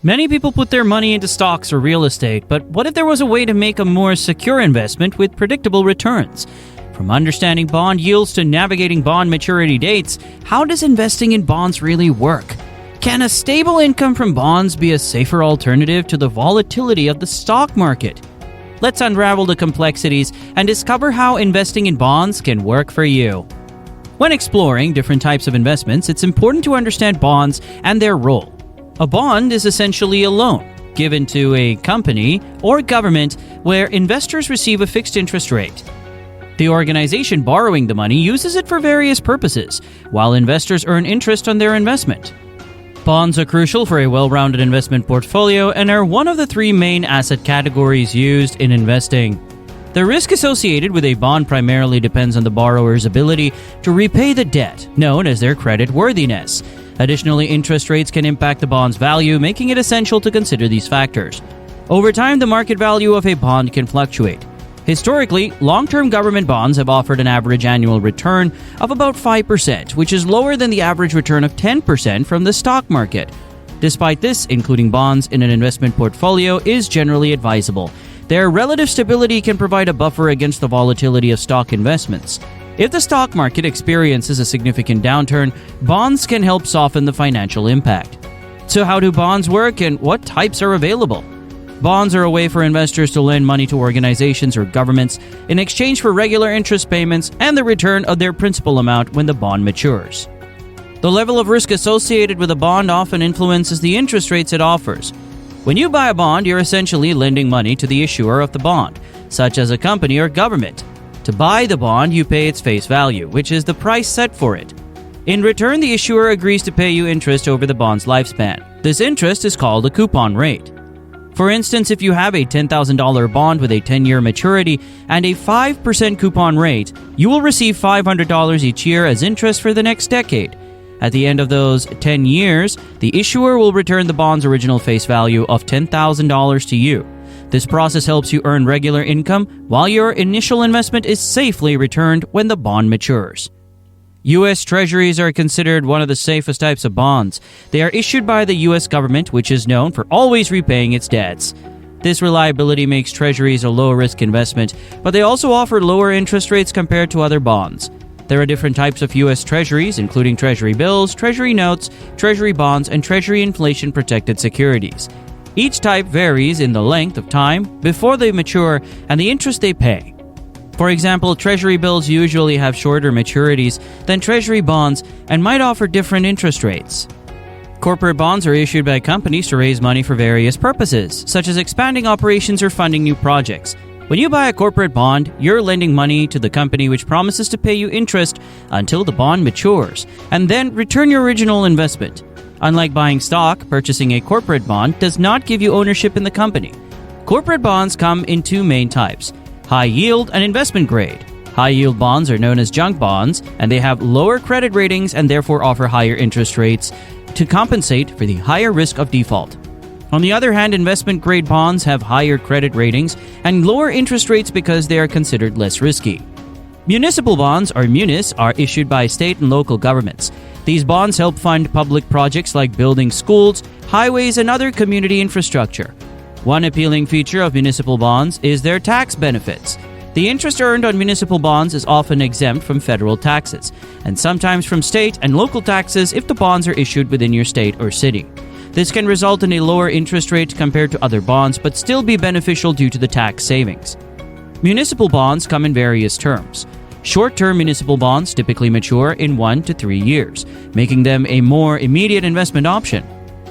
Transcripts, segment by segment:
Many people put their money into stocks or real estate, but what if there was a way to make a more secure investment with predictable returns? From understanding bond yields to navigating bond maturity dates, how does investing in bonds really work? Can a stable income from bonds be a safer alternative to the volatility of the stock market? Let's unravel the complexities and discover how investing in bonds can work for you. When exploring different types of investments, it's important to understand bonds and their role. A bond is essentially a loan given to a company or government where investors receive a fixed interest rate. The organization borrowing the money uses it for various purposes, while investors earn interest on their investment. Bonds are crucial for a well-rounded investment portfolio and are one of the three main asset categories used in investing. The risk associated with a bond primarily depends on the borrower's ability to repay the debt, known as their credit worthiness. Additionally, interest rates can impact the bond's value, making it essential to consider these factors. Over time, the market value of a bond can fluctuate. Historically, long-term government bonds have offered an average annual return of about 5%, which is lower than the average return of 10% from the stock market. Despite this, including bonds in an investment portfolio is generally advisable. Their relative stability can provide a buffer against the volatility of stock investments. If the stock market experiences a significant downturn, bonds can help soften the financial impact. So how do bonds work and what types are available? Bonds are a way for investors to lend money to organizations or governments in exchange for regular interest payments and the return of their principal amount when the bond matures. The level of risk associated with a bond often influences the interest rates it offers. When you buy a bond, you're essentially lending money to the issuer of the bond, such as a company or government. To buy the bond, you pay its face value, which is the price set for it. In return, the issuer agrees to pay you interest over the bond's lifespan. This interest is called a coupon rate. For instance, if you have a $10,000 bond with a 10-year maturity and a 5% coupon rate, you will receive $500 each year as interest for the next decade. At the end of those 10 years, the issuer will return the bond's original face value of $10,000 to you. This process helps you earn regular income while your initial investment is safely returned when the bond matures. U.S. Treasurys are considered one of the safest types of bonds. They are issued by the U.S. government, which is known for always repaying its debts. This reliability makes Treasurys a low-risk investment, but they also offer lower interest rates compared to other bonds. There are different types of U.S. Treasuries, including Treasury bills, Treasury notes, Treasury bonds, and Treasury inflation-protected securities. Each type varies in the length of time before they mature and the interest they pay. For example, Treasury bills usually have shorter maturities than Treasury bonds and might offer different interest rates. Corporate bonds are issued by companies to raise money for various purposes, such as expanding operations or funding new projects. When you buy a corporate bond, you're lending money to the company which promises to pay you interest until the bond matures, and then return your original investment. Unlike buying stock, purchasing a corporate bond does not give you ownership in the company. Corporate bonds come in two main types: high yield and investment grade. High yield bonds are known as junk bonds, and they have lower credit ratings and therefore offer higher interest rates to compensate for the higher risk of default. On the other hand, investment grade bonds have higher credit ratings and lower interest rates because they are considered less risky. Municipal bonds, or munis, are issued by state and local governments. These bonds help fund public projects like building schools, highways, and other community infrastructure. One appealing feature of municipal bonds is their tax benefits. The interest earned on municipal bonds is often exempt from federal taxes, and sometimes from state and local taxes if the bonds are issued within your state or city. This can result in a lower interest rate compared to other bonds, but still be beneficial due to the tax savings. Municipal bonds come in various terms. Short-term municipal bonds typically mature in 1 to 3 years, making them a more immediate investment option.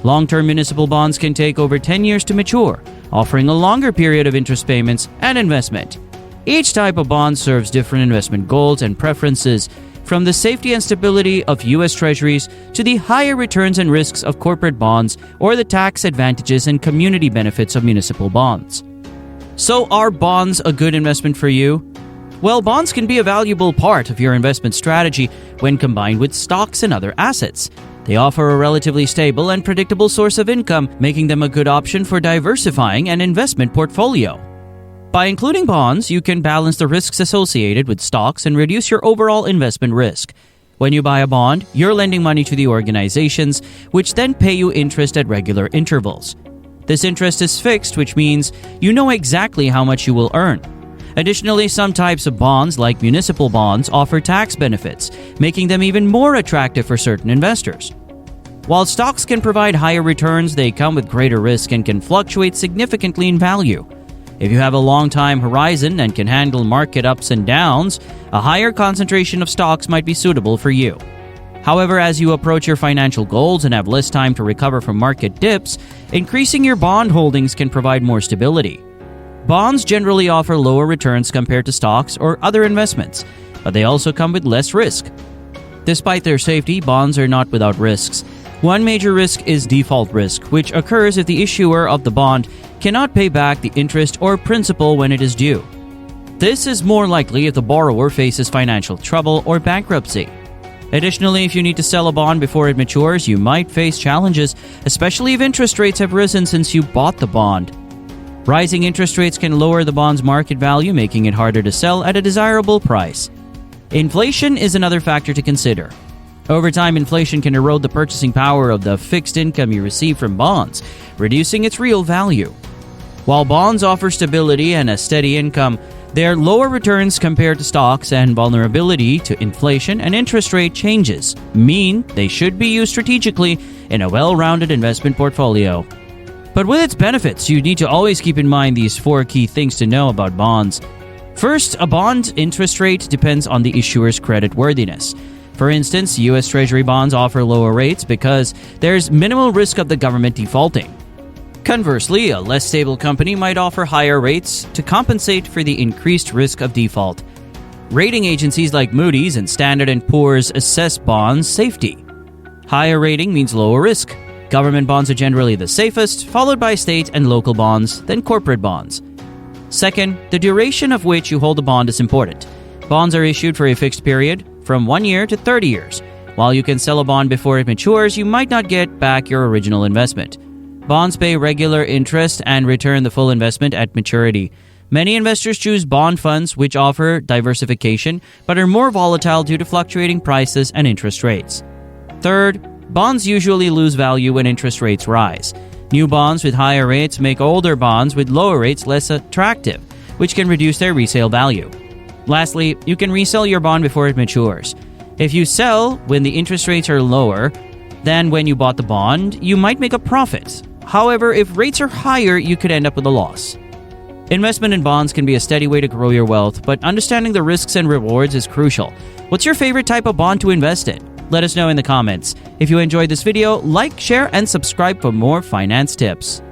Long-term municipal bonds can take over 10 years to mature, offering a longer period of interest payments and investment. Each type of bond serves different investment goals and preferences, from the safety and stability of U.S. Treasuries to the higher returns and risks of corporate bonds or the tax advantages and community benefits of municipal bonds. So are bonds a good investment for you? Well, bonds can be a valuable part of your investment strategy when combined with stocks and other assets. They offer a relatively stable and predictable source of income, making them a good option for diversifying an investment portfolio. By including bonds, you can balance the risks associated with stocks and reduce your overall investment risk. When you buy a bond, you're lending money to the organizations, which then pay you interest at regular intervals. This interest is fixed, which means you know exactly how much you will earn. Additionally, some types of bonds, like municipal bonds, offer tax benefits, making them even more attractive for certain investors. While stocks can provide higher returns, they come with greater risk and can fluctuate significantly in value. If you have a long time horizon and can handle market ups and downs, a higher concentration of stocks might be suitable for you. However, as you approach your financial goals and have less time to recover from market dips, increasing your bond holdings can provide more stability. Bonds generally offer lower returns compared to stocks or other investments, but they also come with less risk. Despite their safety, bonds are not without risks. One major risk is default risk, which occurs if the issuer of the bond cannot pay back the interest or principal when it is due. This is more likely if the borrower faces financial trouble or bankruptcy. Additionally, if you need to sell a bond before it matures, you might face challenges, especially if interest rates have risen since you bought the bond. Rising interest rates can lower the bond's market value, making it harder to sell at a desirable price. Inflation is another factor to consider. Over time, inflation can erode the purchasing power of the fixed income you receive from bonds, reducing its real value. While bonds offer stability and a steady income, their lower returns compared to stocks and vulnerability to inflation and interest rate changes mean they should be used strategically in a well-rounded investment portfolio. But with its benefits, you need to always keep in mind these 4 key things to know about bonds. First, a bond interest rate depends on the issuer's creditworthiness. For instance, U.S. Treasury bonds offer lower rates because there's minimal risk of the government defaulting. Conversely, a less stable company might offer higher rates to compensate for the increased risk of default. Rating agencies like Moody's and Standard & Poor's assess bonds' safety. Higher rating means lower risk. Government bonds are generally the safest, followed by state and local bonds, then corporate bonds. Second, the duration of which you hold a bond is important. Bonds are issued for a fixed period, from 1 year to 30 years. While you can sell a bond before it matures, you might not get back your original investment. Bonds pay regular interest and return the full investment at maturity. Many investors choose bond funds which offer diversification but are more volatile due to fluctuating prices and interest rates. Third, bonds usually lose value when interest rates rise. New bonds with higher rates make older bonds with lower rates less attractive, which can reduce their resale value. Lastly, you can resell your bond before it matures. If you sell when the interest rates are lower than when you bought the bond, you might make a profit. However, if rates are higher, you could end up with a loss. Investment in bonds can be a steady way to grow your wealth, but understanding the risks and rewards is crucial. What's your favorite type of bond to invest in? Let us know in the comments. If you enjoyed this video, like, share, and subscribe for more finance tips.